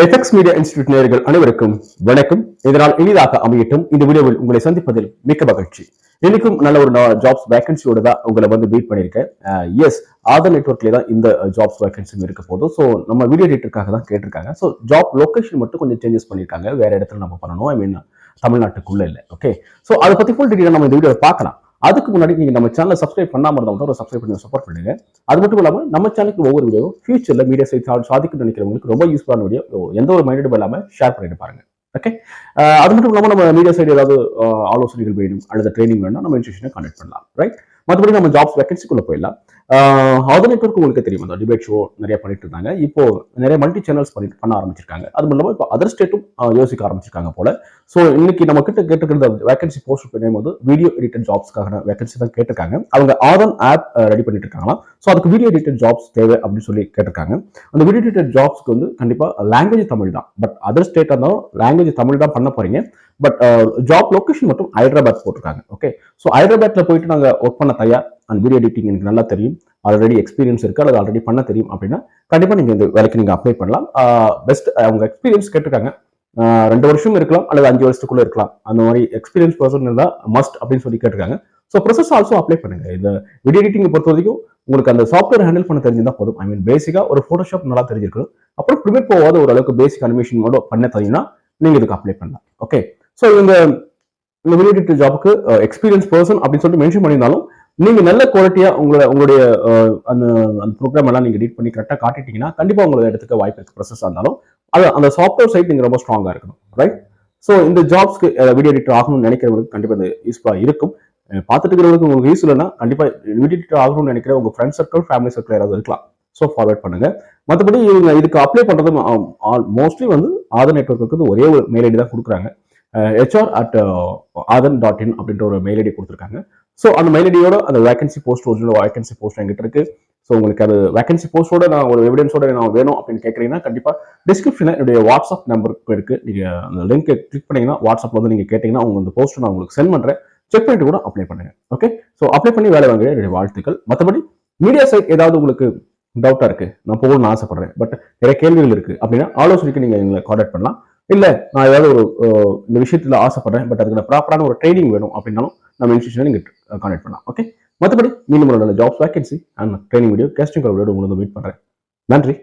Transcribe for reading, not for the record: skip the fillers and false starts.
FX media institute நேயர்கள் அனைவருக்கும் வணக்கம். இதனால் இனிதாக அமையட்டும். இந்த வீடியோவில் உங்களை சந்திப்பதில் மிக்க மகிழ்ச்சி. இன்னைக்கும் நல்ல ஒரு ஜாப்ஸ் வேகன்சியோட தான் உங்களை வந்து மீட் பண்ணியிருக்கேன். எஸ், ஆதார் நெட்வொர்க்லேயே தான் இந்த ஜாப்ஸ் வேகன்சியும் இருக்க போதும். ஸோ நம்ம வீடியோ எடிட்டருக்காக தான் கேட்டிருக்காங்க. ஸோ ஜாப் லொகேஷன் மட்டும் கொஞ்சம் சேஞ்சஸ் பண்ணியிருக்காங்க. வேற இடத்துல நம்ம பண்ணணும். ஐ மீன் தமிழ்நாட்டுக்குள்ள இல்லை. ஓகே, ஸோ அதை பத்தி ஃபுல் டீட்டெயில் நம்ம இந்த வீடியோவை பார்க்கலாம். அதுக்கு முன்னாடி நீங்க நம்ம சேனலை சப்ஸ்கிரைப் பண்ணாம இருந்தால் ஒரு சப்ஸ்கிரைப் பண்ணி சப்போர்ட் பண்ணுங்க. அது மட்டும் இல்லாம நம்ம சேனலுக்கு ஒவ்வொரு வீடியோ ஃபியூச்சர்ல மீடியா சைட் சாதிக்க நினைக்கிறவங்களுக்கு ரொம்ப யூஸ்ஃபுல்லான வீடியோ, எந்த ஒரு மைண்டடும் இல்லாம ஷேர் பண்ணிட்டு பாருங்க. ஓகே, அது மட்டும் இல்லாம நம்ம மீடியா சைடு ஏதாவது ஆலோசனைகள் வேணும் அல்லது ட்ரைனிங் வேணும் நம்ம இன்ஸ்டியூஷனை கான்டாக்ட் பண்ணலாம். ரைட், மற்றபடி நம்ம ஜாப்ஸ் வேகன்சிக்குள்ள போயிடலாம். ஆதார் நெட்வொர்க் உங்களுக்கு தெரியும், அந்த டிபேட் ஷோ நிறைய பண்ணிட்டு இருந்தாங்க. இப்போ நிறைய மல்டி சேனல்ஸ் பண்ண ஆரம்பிச்சிருக்காங்க. அது மூலமா இப்போ அதர் ஸ்டேட்டும் யோசிக்க ஆரம்பிச்சிருக்காங்க போல. ஸோ இன்னைக்கு நம்ம கிட்ட கேட்டுக்கிற வேகன்சி போஸ்ட் பண்ணும் போது வீடியோ எடிட்டர் ஜாப்ஸ்க்கான வேகன்சி தான் கேட்டிருக்காங்க. அவங்க ஆதார் ஆப் ரெடி பண்ணிட்டு இருக்காங்களா. ஸோ அதுக்கு வீடியோ எடிட்டர் ஜாப்ஸ் தேவை அப்படின்னு சொல்லி கேட்டிருக்காங்க. அந்த வீடியோ எடிட்டர் ஜாப்ஸ்க்கு வந்து கண்டிப்பா லாங்குவேஜ் தமிழ் தான். பட் அதர் ஸ்டேட்டாக இருந்தாலும் லாங்குவேஜ் தமிழ் தான் பண்ண போறீங்க. பட் ஜாப் லொகேஷன் மட்டும் ஹைதராபாத் போட்டிருக்காங்க. ஓகே, ஸோ ஹைதராபாத்ல போயிட்டு நாங்கள் ஒர்க் பண்ண தயார், அண்ட் வீடியோ எடிட்டிங் எனக்கு நல்லா தெரியும், ஆல்ரெடி எக்ஸ்பீரியன்ஸ் இருக்கு, அல்லது ஆல்ரெடி பண்ண தெரியும் அப்படின்னா கண்டிப்பா நீங்க இந்த வேலைக்கு நீங்க அப்ளை பண்ணலாம். பெஸ்ட் அவங்க எக்ஸ்பீரியன்ஸ் கேட்டிருக்காங்க. 2 வருஷம் இருக்கலாம் அல்லது 5 வருஷத்துக்குள்ள இருக்கலாம். அந்த மாதிரி எக்ஸ்பீரியன்ஸ் பர்சன் இருந்தால் மஸ்ட் அப்படின்னு சொல்லி கேட்டிருக்காங்க. ஸோ ப்ரொசஸ் ஆல்சோ அப்ளை பண்ணுங்க. இந்த வீடியோ எடிட்டிங் பொறுத்த வரைக்கும் உங்களுக்கு அந்த சாஃப்ட்வேர் ஹேண்டில் பண்ண தெரிஞ்சிருந்தா போதும். ஐ மீன் பேசிக்கா ஒரு போட்டோஷாப் நல்லா தெரிஞ்சிருக்கணும். அப்புறம் ப்ரிமேட் போகாத ஓரளவுக்கு பேசிக் அனிமேஷன் மோட பண்ண தெரியும்னா நீங்க இதுக்கு அப்ளை பண்ணலாம். ஓகே, ஸோ இந்த வீடியோ எடிட்டர் ஜாபுக்கு எக்ஸ்பீரியன்ஸ் பர்சன் அப்படின்னு சொல்லிட்டு மென்ஷன் பண்ணியிருந்தாலும் நீங்க நல்ல குவாலிட்டியா உங்களுடைய அந்த ப்ரோக்ராம் எல்லாம் நீங்க எடிட் பண்ணி கரெக்டாக காட்டிட்டீங்கன்னா கண்டிப்பா உங்களோட இடத்துக்கு வாய்ப்பு இருக்கு. ப்ரொசஸ் இருந்தாலும் அது அந்த சாஃப்ட்வேர் சைட் நீங்க ரொம்ப ஸ்ட்ராங்கா இருக்கணும். ரைட், ஸோ இந்த ஜாப்ஸ்க்கு வீடியோ எடிட்டர் ஆகணும்னு நினைக்கிறவங்களுக்கு கண்டிப்பா இது யூஸ்ஃபுல்லா இருக்கும். பார்த்துட்டு இருக்கிறவங்களுக்கு உங்களுக்கு யூஸ் இல்லைன்னா கண்டிப்பா வீடியோ எடிட்டர் ஆகணும்னு நினைக்கிற உங்க ஃப்ரெண்ட் சர்க்கிள், ஃபேமிலி சர்க்கிள் யாராவது இருக்கலாம். ஸோ ஃபார்வர்ட் பண்ணுங்க. மற்றபடி இவங்க இதுக்கு அப்ளை பண்றது மோஸ்ட்லி வந்து ஆதார் நெட்வொர்க்கு ஒரே ஒரு மெயில் ஐடி தான் கொடுக்குறாங்க. hr@aadhan.in அப்படின்ற ஒரு மெயில் ஐடி கொடுத்துருக்காங்க. ஸோ அந்த மெயில் ஐடியோட அந்த vacancy post, original vacancy post என்கிட்ட இருக்கு. ஸோ உங்களுக்கு அது வேகன்சி போஸ்டோட நான் ஒரு எவிடன்ஸோட நான் வேணும் அப்படின்னு கேட்குறீங்கன்னா கண்டிப்பா டிஸ்கிரிப்ஷனில் என்னுடைய வாட்ஸ்அப் நம்பருக்கு இருக்கு. நீங்க அந்த லிங்கை கிளிக் பண்ணீங்கன்னா வாட்ஸ்அப்ல வந்து நீங்க கேட்டீங்கன்னா உங்க அந்த போஸ்ட் நான் உங்களுக்கு சென்ட் பண்றேன். செக் பண்ணிட்டு கூட அப்ளை பண்ணுங்க. ஓகே, ஸோ அப்ளை பண்ணி வேலை வாங்க என்னுடைய வாழ்த்துக்கள். மற்றபடி மீடியா சைட் ஏதாவது உங்களுக்கு டவுட்டா இருக்கு, நான் போகணும்னு ஆசைப்படுறேன், பட் நிறைய கேள்விகள் இருக்கு அப்படின்னா ஆலோசனைக்கு நீங்க எங்களை கான்டாக்ட் பண்ணலாம். இல்ல நான் ஏதாவது ஒரு இந்த விஷயத்துல ஆசைப்படுறேன், பட் அதுக்கு ப்ராப்பரான ஒரு ட்ரைனிங் வேணும் அப்படின்னாலும் நம்ம இன்ஸ்டியூஷனை நீங்க கான்டாக்ட் பண்ணலாம். ஓகே, மற்றபடி மீண்டும் ஒரு நல்ல jobs vacancy and training video casting video உங்களுக்கு மீட் பண்றேன். நன்றி.